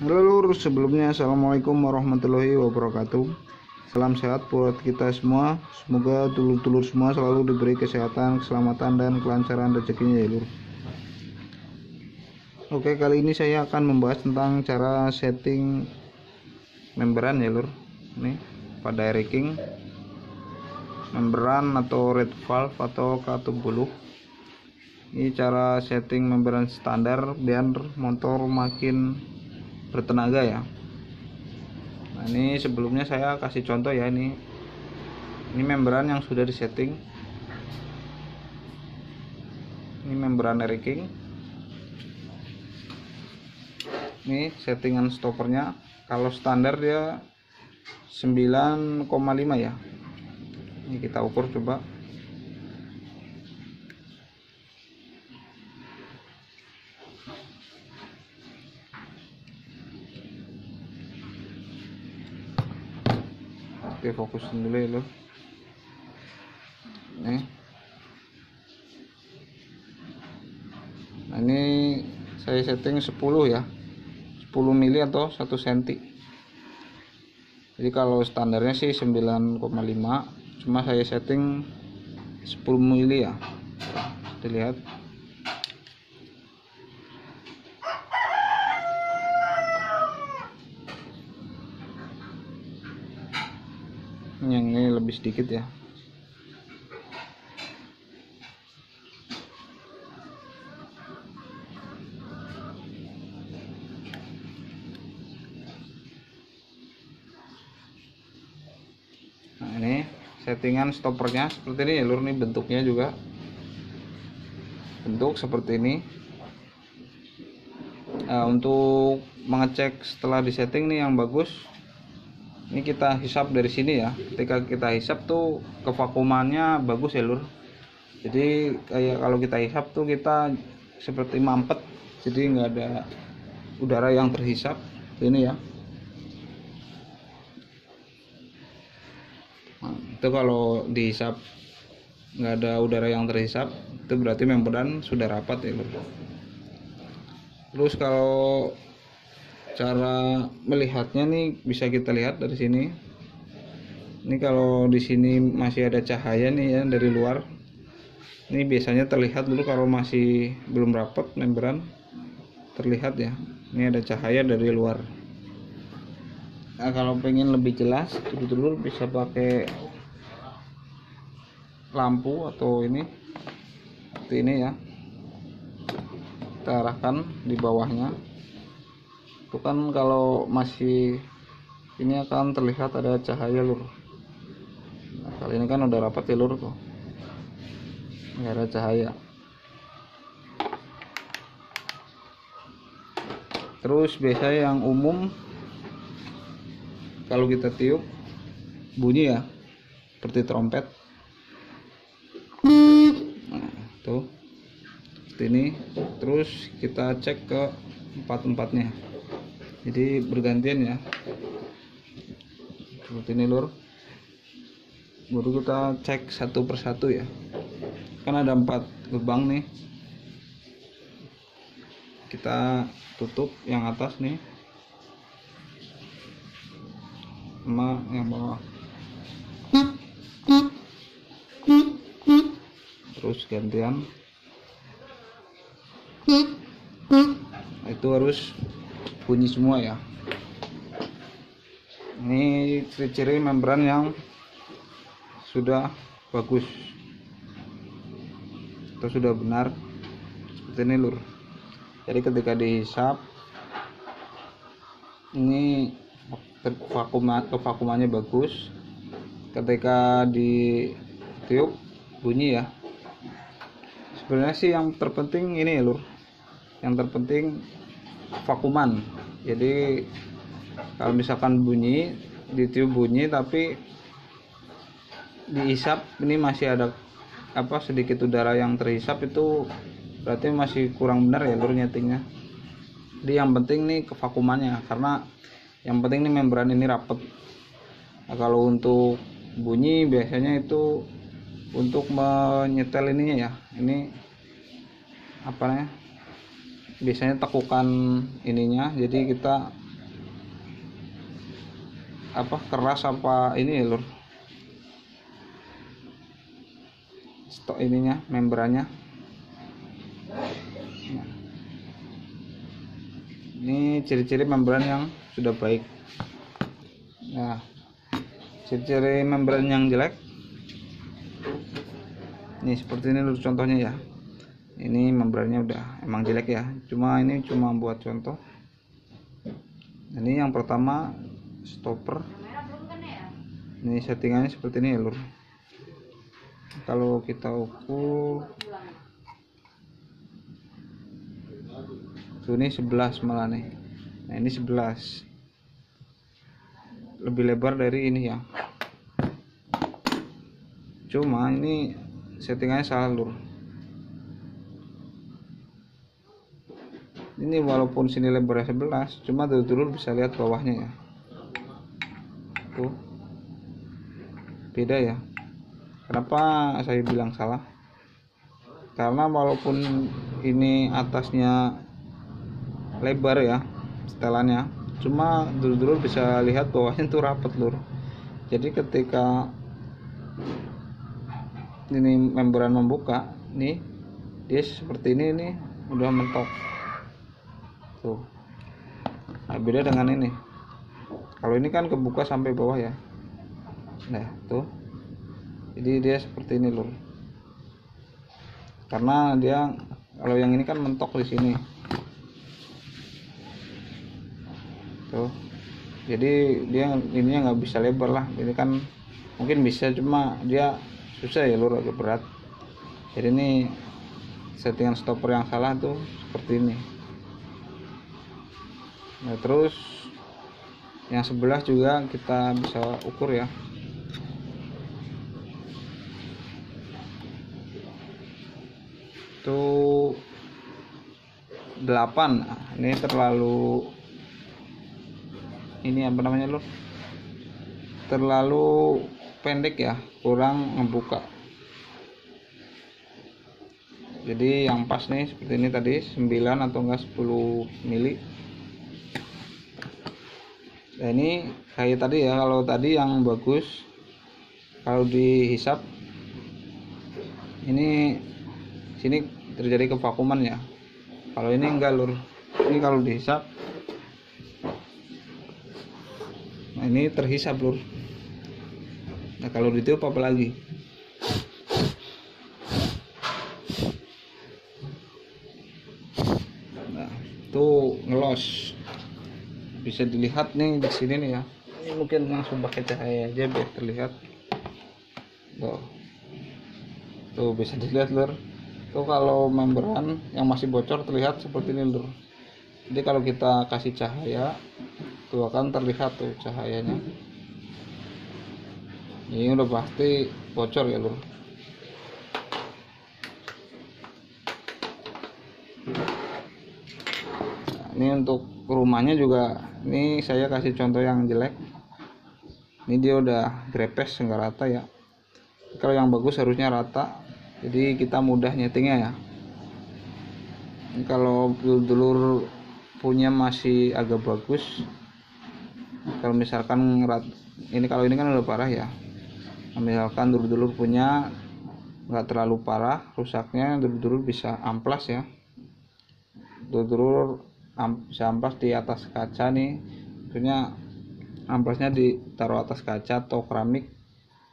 Halo lur, sebelumnya assalamualaikum warahmatullahi wabarakatuh. Salam sehat buat kita semua. Semoga dulur-dulur semua selalu diberi kesehatan, keselamatan, dan kelancaran rezekinya ya lur. Oke, kali ini saya akan membahas tentang cara setting membran ya lur. Ini pada Air-King membran atau red valve atau K70. Ini cara setting membran standar biar motor makin bertenaga ya. Nah, ini sebelumnya saya kasih contoh ya, ini membran yang sudah disetting. Ini membran Air-King. Ini settingan stoppernya. Kalau standar dia 9,5 ya. Ini kita ukur coba. Oke, fokusin dulu ya lo. Nih. Nah, ini saya setting 10 ya. 10 mili atau 1 cm. Jadi kalau standarnya sih 9,5, cuma saya setting 10 mili ya. Dilihat. Yang ini lebih sedikit ya. Nah, ini settingan stoppernya seperti ini ya lur. Nih bentuknya juga bentuk seperti ini. Nah, untuk mengecek setelah disetting nih yang bagus, ini kita hisap dari sini ya. Ketika kita hisap tuh kevakumannya bagus ya lur. Jadi kayak kalau kita hisap tuh kita seperti mampet, jadi nggak ada udara yang terhisap. Ini ya. Nah, itu kalau dihisap nggak ada udara yang terhisap, itu berarti membran sudah rapat ya lur. Terus kalau cara melihatnya nih bisa kita lihat dari sini. Ini kalau di sini masih ada cahaya nih ya dari luar. Ini biasanya terlihat dulu kalau masih belum rapat membran, terlihat ya. Ini ada cahaya dari luar. Nah, kalau pengen lebih jelas, dulu bisa pakai lampu atau ini seperti ini ya. Kita arahkan di bawahnya. Itu kan kalau masih ini akan terlihat ada cahaya lur. Nah, kali ini kan udah rapat ya lur tuh, nggak ada cahaya. Terus biasanya yang umum kalau kita tiup bunyi ya seperti trompet. Nah, tuh seperti ini. Terus kita cek ke empat-empatnya, jadi bergantian ya seperti ini lur. Baru kita cek satu persatu ya, kan ada 4 lubang nih. Kita tutup yang atas nih sama yang bawah, terus gantian. Nah, itu harus bunyi semua ya. Ini ciri-ciri membran yang sudah bagus atau sudah benar seperti ini lur. Jadi ketika dihisap ini kevakumannya bagus, ketika ditiup bunyi ya. Sebenarnya sih yang terpenting ini ya lur, yang terpenting vakuman. Jadi kalau misalkan bunyi, ditiup bunyi tapi dihisap ini masih ada sedikit udara yang terhisap, itu berarti masih kurang benar ya lur nyetingnya. Jadi yang penting nih kevakumannya, karena yang penting nih membran ini rapet. Nah, kalau untuk bunyi biasanya itu untuk menyetel ininya ya. Ini apa namanya? Biasanya tekukan ininya, jadi kita apa keras apa ini ya lur, stok ininya membrannya. Nah, ini ciri-ciri membran yang sudah baik. Nah, ciri-ciri membran yang jelek ini seperti ini lur contohnya ya. Ini membrannya udah emang jelek ya, cuma ini cuma buat contoh. Ini yang pertama stopper, ini settingannya seperti ini ya lur. Kalau kita ukur tuh ini 11 malah nih. Nah ini 11 lebih lebar dari ini ya, cuma ini settingannya salah lur. Ini walaupun sini lebarnya 11, cuma dulur bisa lihat bawahnya ya, tuh beda ya. Kenapa saya bilang salah? Karena walaupun ini atasnya lebar ya setelannya, cuma dulur bisa lihat bawahnya tuh rapat lur. Jadi ketika ini membran membuka nih, dia seperti ini udah mentok tuh. Nah, beda dengan ini. Kalau ini kan kebuka sampai bawah ya. Nah tuh, jadi dia seperti ini lur. Karena dia kalau yang ini kan mentok di sini tuh, jadi dia ininya nggak bisa lebar lah. Ini kan mungkin bisa, cuma dia susah ya lur, agak berat. Jadi ini settingan stopper yang salah tuh seperti ini. Nah terus yang sebelah juga kita bisa ukur ya. Tuh 8. Ini terlalu ini apa namanya lur, terlalu pendek ya, kurang membuka. Jadi yang pas nih seperti ini tadi 9 atau enggak 10 mili. Nah ini kayak tadi ya, kalau tadi yang bagus kalau dihisap ini sini terjadi kevakuman ya. Kalau ini enggak lur, ini kalau dihisap, nah ini terhisap lur. Nah kalau ditiup apa lagi? Nah tuh ngelos, bisa dilihat nih di sini nih ya. Ini mungkin langsung pakai cahaya aja biar terlihat. Tuh bisa dilihat lur. Tuh kalau membran yang masih bocor terlihat seperti ini lur. Jadi kalau kita kasih cahaya tuh akan terlihat tuh cahayanya. Ini udah pasti bocor ya lur. Nah, ini untuk rumahnya juga, ini saya kasih contoh yang jelek. Ini dia udah grepes nggak rata ya. Kalau yang bagus harusnya rata, jadi kita mudah nyetingnya ya. Ini kalau dulur punya masih agak bagus, kalau misalkan ini, kalau ini kan udah parah ya. Misalkan dulur punya nggak terlalu parah rusaknya, dulur bisa amplas ya. Dulur bisa amplas di atas kaca nih, maksudnya amplasnya ditaruh atas kaca atau keramik.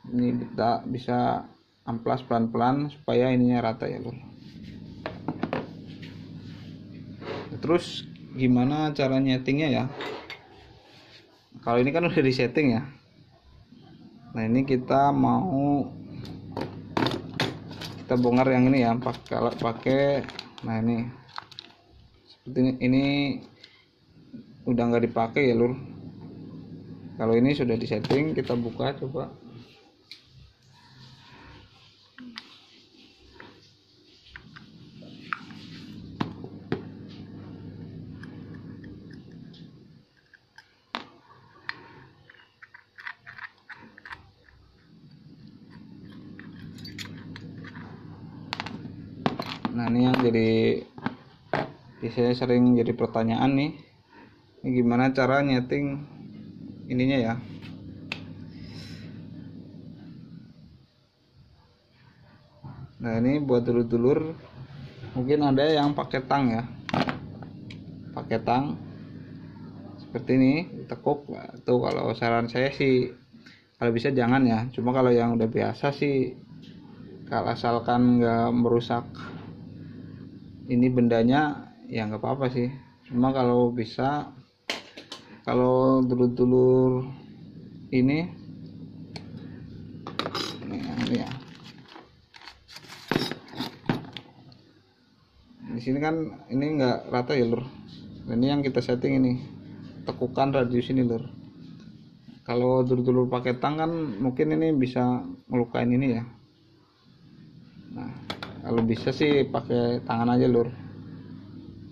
Ini kita bisa amplas pelan-pelan supaya ininya rata ya lur. Terus gimana cara nyetingnya ya? Kalau ini kan udah disetting ya. Nah ini kita bongkar yang ini ya, pakai nah ini seperti ini udah nggak dipakai ya lur. Kalau ini sudah disetting, kita buka coba. Nah ini yang jadi biasanya sering jadi pertanyaan nih, ini gimana cara nyeting ininya ya, Nah ini buat dulur-dulur mungkin ada yang pakai tang ya, pakai tang seperti ini tekuk. Nah, tuh kalau saran saya sih kalau bisa jangan ya, cuma kalau yang udah biasa sih kalau asalkan nggak merusak ini bendanya ya nggak apa-apa sih. Cuma kalau bisa, kalau dulur-dulur ini ya, di sini kan ini nggak rata ya lur. Ini yang kita setting ini tekukan radius ini lur. Kalau dulur-dulur pakai tang kan mungkin ini bisa melukain ini ya. Nah kalau bisa sih pakai tangan aja lur,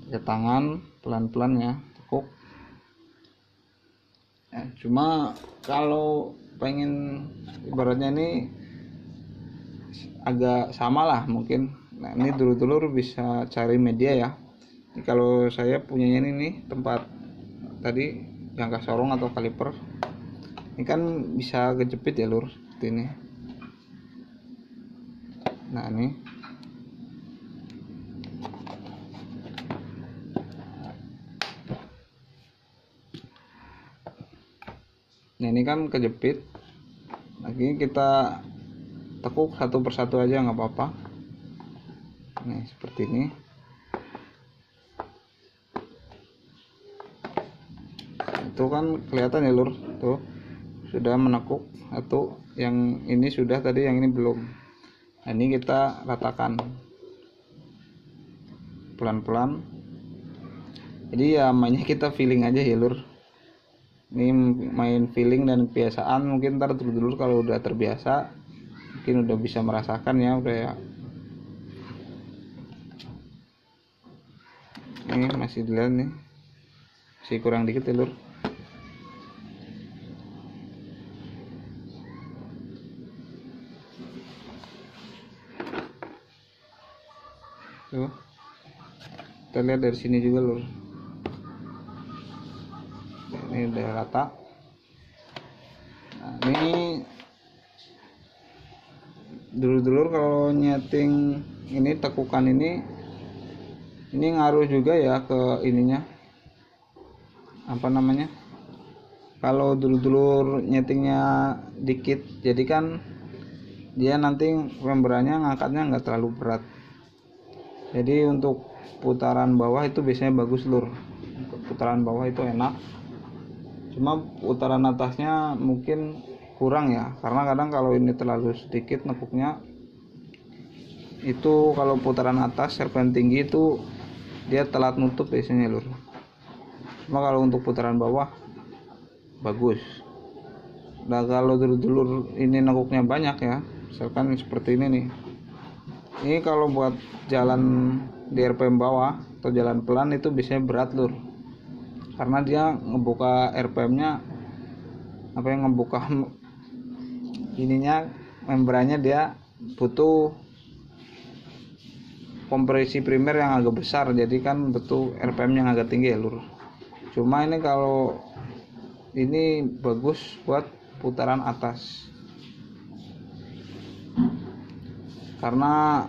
pakai tangan pelan-pelan ya, tekuk ya. Cuma kalau pengen ibaratnya ini agak sama lah mungkin. Nah ini dulur-dulur bisa cari media ya. Ini kalau saya punyanya ini nih tempat tadi jangka sorong atau kaliper, ini kan bisa kejepit ya lur seperti ini. Nah ini kan kejepit. Lagi kita tekuk satu persatu aja nggak apa-apa. Nih seperti ini. Itu kan kelihatan ya lur, tuh sudah menekuk atau yang ini sudah, tadi yang ini belum. Nah, ini kita ratakan pelan-pelan. Jadi ya mainnya kita feeling aja ya lur. Ini main feeling dan kebiasaan. Mungkin ntar dulu kalau udah terbiasa mungkin udah bisa merasakan ya, udah ya. Ini masih dilihat nih, masih kurang dikit ya lur. Tuh kita lihat dari sini juga lur, ini udah rata. Nah ini dulur-dulur kalau nyeting ini tekukan ini ngaruh juga ya ke ininya, apa namanya, kalau dulur-dulur nyetingnya dikit jadi kan dia nanti membrannya ngangkatnya nggak terlalu berat. Jadi untuk putaran bawah itu biasanya bagus lur, untuk putaran bawah itu enak. Cuma putaran atasnya mungkin kurang ya, karena kadang kalau ini terlalu sedikit nekuknya itu, kalau putaran atas serpen tinggi itu dia telat nutup biasanya lur. Cuma kalau untuk putaran bawah bagus. Nah kalau dulur-dulur ini nekuknya banyak ya, misalkan seperti ini nih, ini kalau buat jalan di RPM bawah atau jalan pelan itu biasanya berat lur, karena dia ngebuka RPM-nya, apa yang ngebuka ininya membrannya, dia butuh kompresi primer yang agak besar, jadi kan butuh RPM yang agak tinggi ya lur. Cuma ini kalau ini bagus buat putaran atas, karena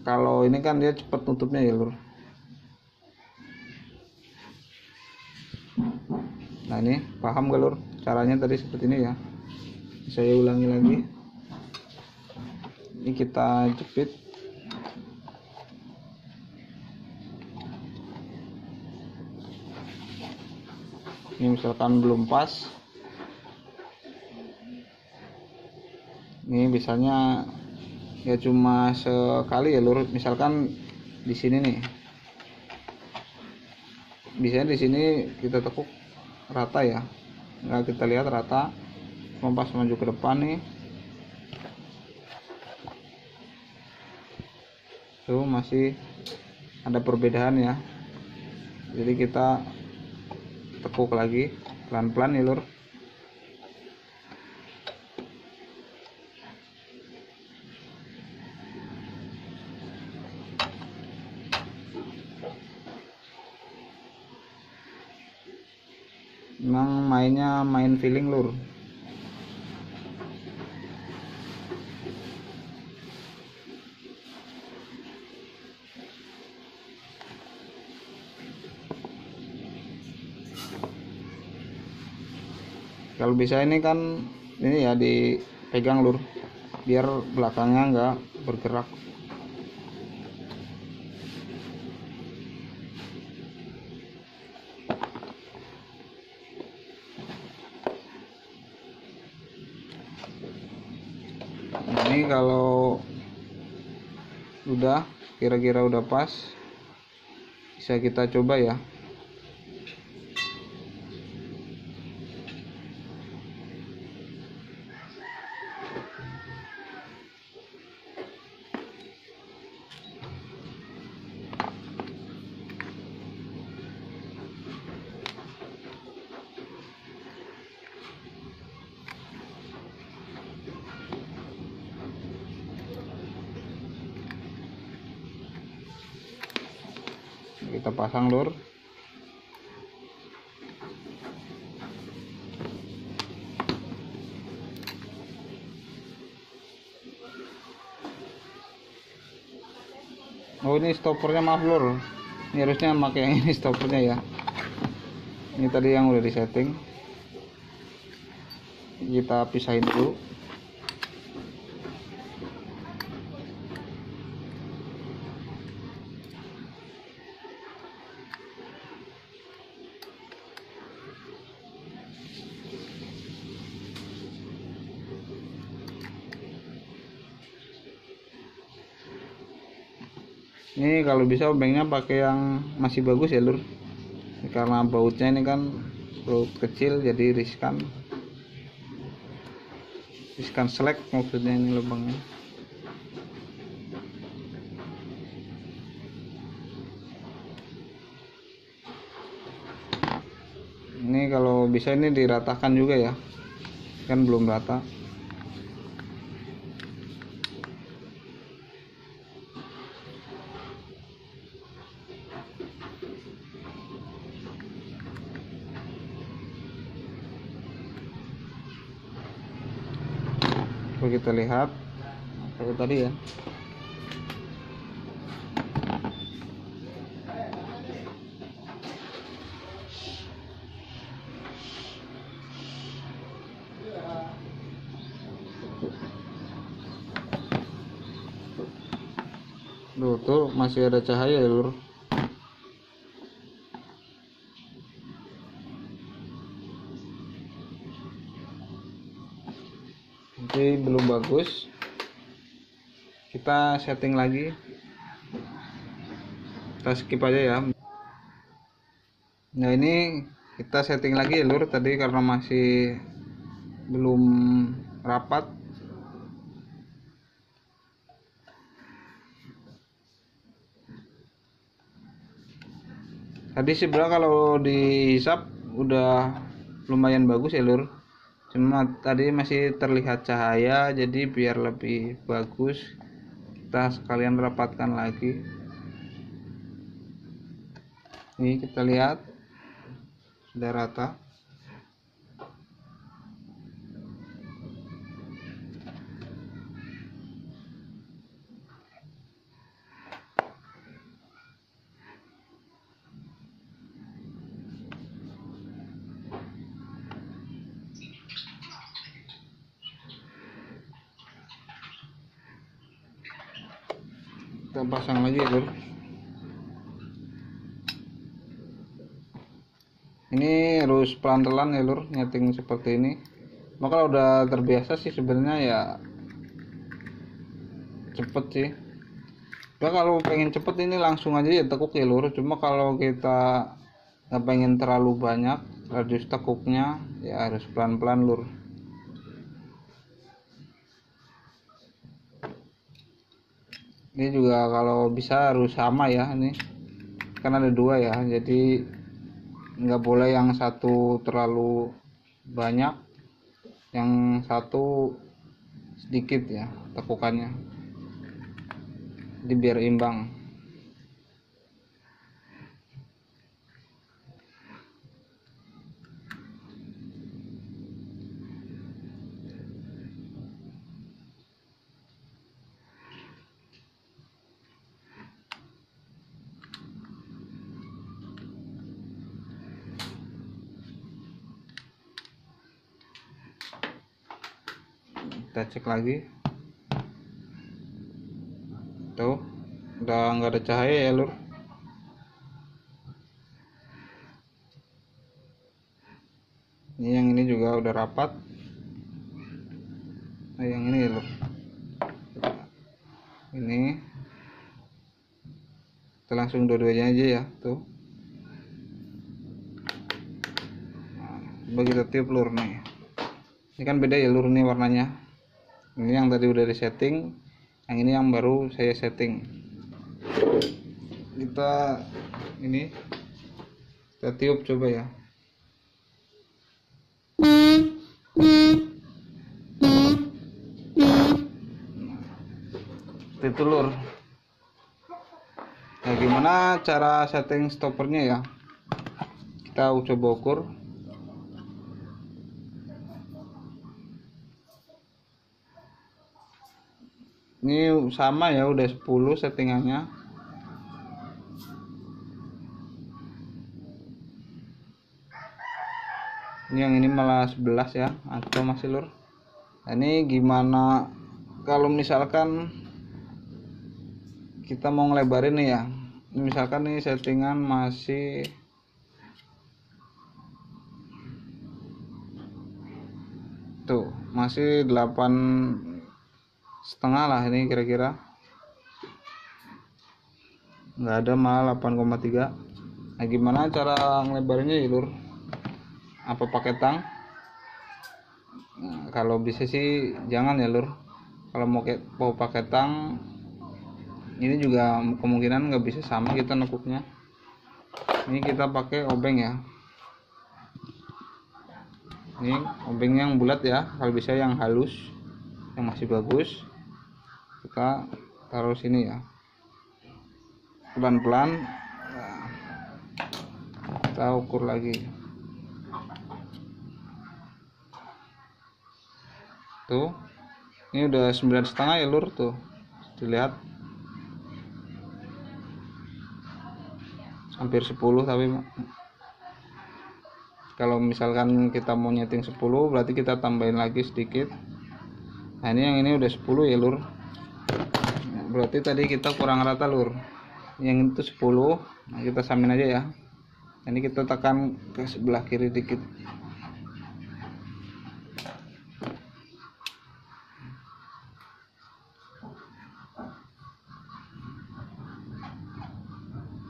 kalau ini kan dia cepat tutupnya ya lur. Nah ini paham gak lur caranya tadi seperti ini ya, saya ulangi lagi. Ini kita jepit. Ini misalkan belum pas, ini biasanya ya cuma sekali ya lur. Misalkan di sini nih, biasanya di sini kita tekuk rata ya, nggak kita lihat rata. Pas maju ke depan nih, tuh masih ada perbedaan ya. Jadi kita tekuk lagi pelan-pelan ya lur. Memang mainnya main feeling lur. Kalau bisa ini kan ini ya dipegang lur, biar belakangnya nggak bergerak. Ini kalau udah kira-kira udah pas, bisa kita coba ya. Kita pasang lur. Oh ini stoppernya, maaf lur, ini harusnya pakai yang ini stoppernya ya. Ini tadi yang udah disetting, kita pisahin dulu. Ini kalau bisa obengnya pakai yang masih bagus ya lur, karena bautnya ini kan baut kecil jadi riskan selek maksudnya ini lubangnya. Ini kalau bisa ini diratakan juga ya, kan belum rata. Coba kita lihat kayak tadi ya. Tuh masih ada cahaya ya lur. Jadi belum bagus, kita setting lagi, kita skip aja ya. Nah ini kita setting lagi ya lur, tadi karena masih belum rapat. Tadi sebenarnya kalau dihisap udah lumayan bagus ya lur, cuma tadi masih terlihat cahaya, jadi biar lebih bagus kita sekalian rapatkan lagi. Ini kita lihat sudah rata. Kita pasang lagi ya lur. Ini harus pelan-pelan ya lur, nyeting seperti ini. Maka kalau udah terbiasa sih sebenarnya ya cepet sih. Ya kalau pengen cepet ini langsung aja ya tekuk ya lur. Cuma kalau kita nggak pengen terlalu banyak radius tekuknya, ya harus pelan-pelan lur. Ini juga kalau bisa harus sama ya, ini kan ada dua ya, jadi nggak boleh yang satu terlalu banyak, yang satu sedikit ya tekukannya, jadi biar imbang. Kita cek lagi. Tuh, udah nggak ada cahaya ya lur. Ini yang ini juga udah rapat. Nah, yang ini ya lur. Ini kita langsung dua-duanya aja ya, tuh. Nah, coba kita tiup lur nih. Ini kan beda ya lur nih warnanya. Ini yang tadi udah di setting, yang ini yang baru saya setting. Kita tiup coba ya. Itu lur. Nah, gimana cara setting stoppernya ya? Kita coba ukur. Ini sama ya, udah 10 settingannya. Ini yang ini malah 11 ya, atau masih lur. Nah, ini gimana kalau misalkan kita mau ngelebarin nih ya. Misalkan nih settingan masih tuh, masih 8,5 lah ini kira-kira. Nggak ada, malah 8,3. Nah, gimana cara ngelebarinnya ya lur? Apa pakai tang? Nah, kalau bisa sih jangan ya lur. Kalau mau pakai tang, ini juga kemungkinan nggak bisa sama kita nekuknya. Ini kita pakai obeng ya. Ini obeng yang bulat ya, kalau bisa yang halus, yang masih bagus. Kita taruh sini ya, pelan-pelan. Nah, kita ukur lagi. Tuh, ini udah 9,5 ya lur, tuh dilihat hampir 10. Tapi kalau misalkan kita mau nyeting 10, berarti kita tambahin lagi sedikit. Nah, ini yang ini udah 10 ya lur. Berarti tadi kita kurang rata lur. Yang itu 10. Nah, kita samain aja ya. Ini kita tekan ke sebelah kiri dikit.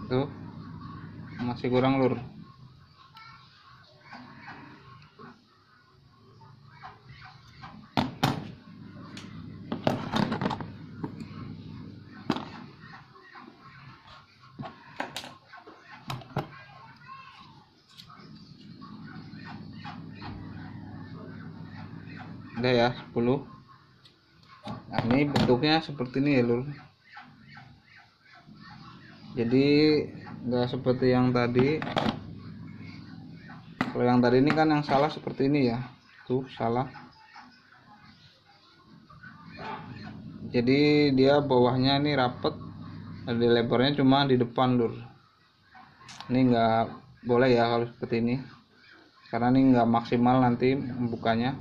Tuh, masih kurang lur. Udah ya 10. Nah, ini bentuknya seperti ini ya lur. Jadi nggak seperti yang tadi. Kalau yang tadi ini kan yang salah seperti ini ya, tuh salah. Jadi dia bawahnya ini rapet, ada lebarnya cuma di depan lur. Ini nggak boleh ya kalau seperti ini, karena ini nggak maksimal nanti membukanya.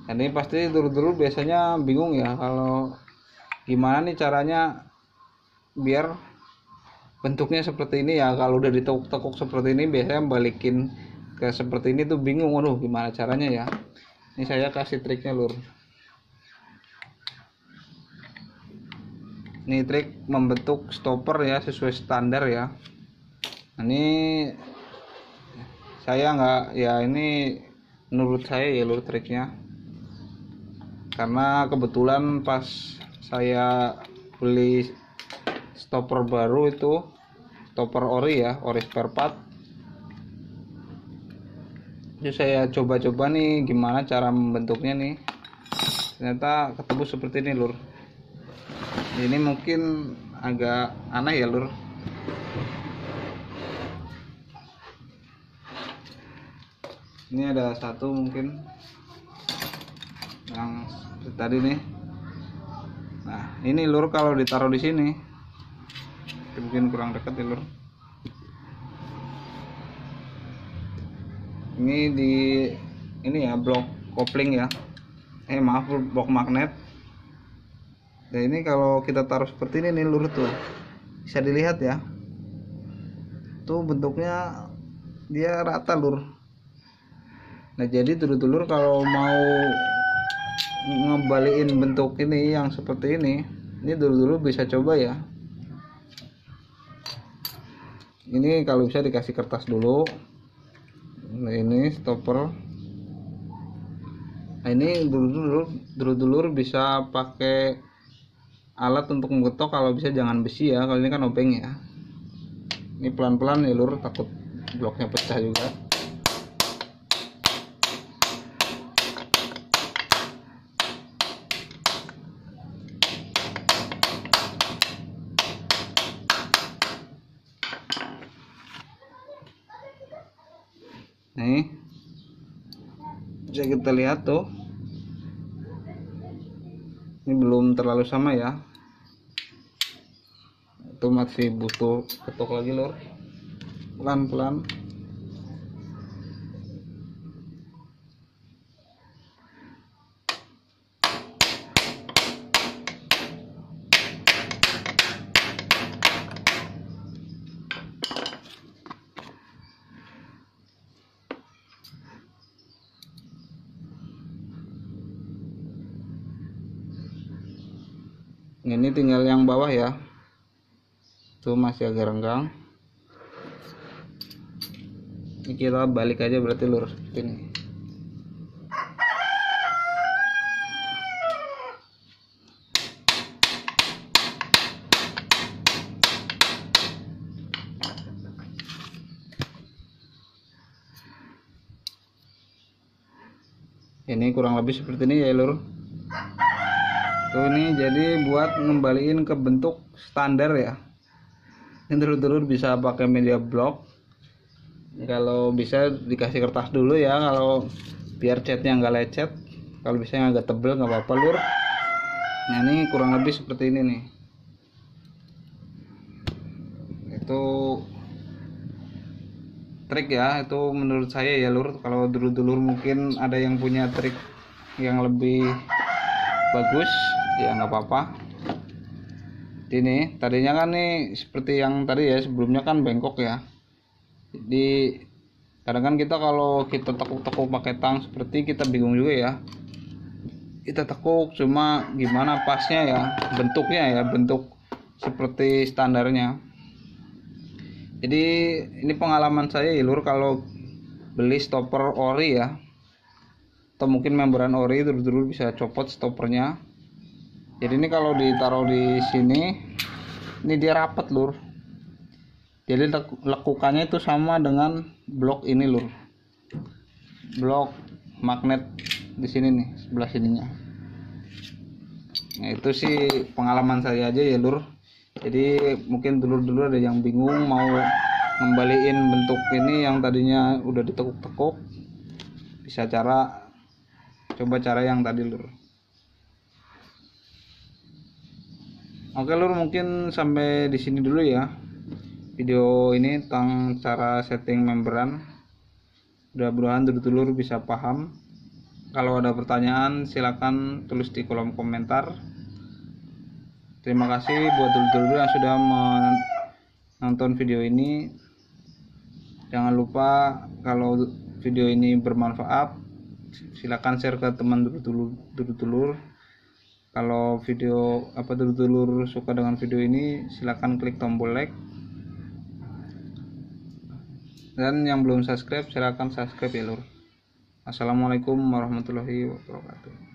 Dan ini pasti dulu biasanya bingung ya, kalau gimana nih caranya biar bentuknya seperti ini ya. Kalau udah ditekuk-tekuk seperti ini, biasanya balikin ke seperti ini tuh bingung. Waduh, gimana caranya ya? Ini saya kasih triknya lur. Ini trik membentuk stopper ya, sesuai standar ya. Ini saya nggak ya, ini menurut saya ya lur triknya. Karena kebetulan pas saya beli stopper baru itu, stopper ori ya, ori spare part. Jadi saya coba-coba nih gimana cara membentuknya nih. Ternyata ketemu seperti ini lur. Ini mungkin agak aneh ya lur. Ini ada satu mungkin yang tadi nih. Nah, ini lur kalau ditaruh di sini mungkin kurang dekat ya lur. Ini di ini ya, blok kopling ya. Maaf, blok magnet. Nah ini kalau kita taruh seperti ini nih lur, tuh bisa dilihat ya, tuh bentuknya dia rata lur. Nah jadi dulur-dulur kalau mau ngebalikin bentuk ini yang seperti ini dulur-dulur bisa coba ya. Ini kalau bisa dikasih kertas dulu. Nah ini stopper. Nah ini dulur-dulur bisa pakai alat untuk mengetok, kalau bisa jangan besi ya, kalau ini kan obeng ya. Ini pelan-pelan ya lur, takut bloknya pecah juga. Nih bisa kita lihat tuh, ini belum terlalu sama ya, itu masih butuh ketuk lagi lor, pelan-pelan. Ini tinggal yang bawah ya, tuh masih agak renggang. Ini kita balik aja berarti lur, seperti ini. Ini kurang lebih seperti ini ya lur. Tuh ini jadi buat ngembaliin ke bentuk standar ya. Ini dulur-dulur bisa pakai media blok, kalau bisa dikasih kertas dulu ya, kalau biar catnya nggak lecet. Kalau bisa yang agak tebel nggak apa-apa lur. Nah ini kurang lebih seperti ini nih. Itu trik ya, itu menurut saya ya lur. Kalau dulur-dulur mungkin ada yang punya trik yang lebih bagus ya, nggak apa-apa. Ini tadinya kan nih seperti yang tadi ya, sebelumnya kan bengkok ya. Jadi kadang kan kita kalau kita tekuk-tekuk pakai tang seperti, kita bingung juga ya, kita tekuk cuma gimana pasnya ya, bentuknya ya, bentuk seperti standarnya. Jadi ini pengalaman saya ya lur, kalau beli stopper ori ya, atau mungkin membran ori, dulu bisa copot stoppernya. Jadi ini kalau ditaruh di sini, ini dia rapat lur. Jadi lekukannya itu sama dengan blok ini lur, blok magnet di sini nih, sebelah sininya. Nah itu sih pengalaman saya aja ya lur. Jadi mungkin dulur-dulur ada yang bingung mau ngembaliin bentuk ini yang tadinya udah ditekuk-tekuk, bisa coba cara yang tadi lur. Oke lur, mungkin sampai di sini dulu ya video ini tentang cara setting membran. Mudah-mudahan dulur-dulur bisa paham. Kalau ada pertanyaan silakan tulis di kolom komentar. Terima kasih buat dulur-dulur yang sudah menonton video ini. Jangan lupa kalau video ini bermanfaat, silakan share ke teman dulur-dulur. Kalau dulur-dulur suka dengan video ini, silakan klik tombol like. Dan yang belum subscribe, silakan subscribe ya lur. Assalamualaikum warahmatullahi wabarakatuh.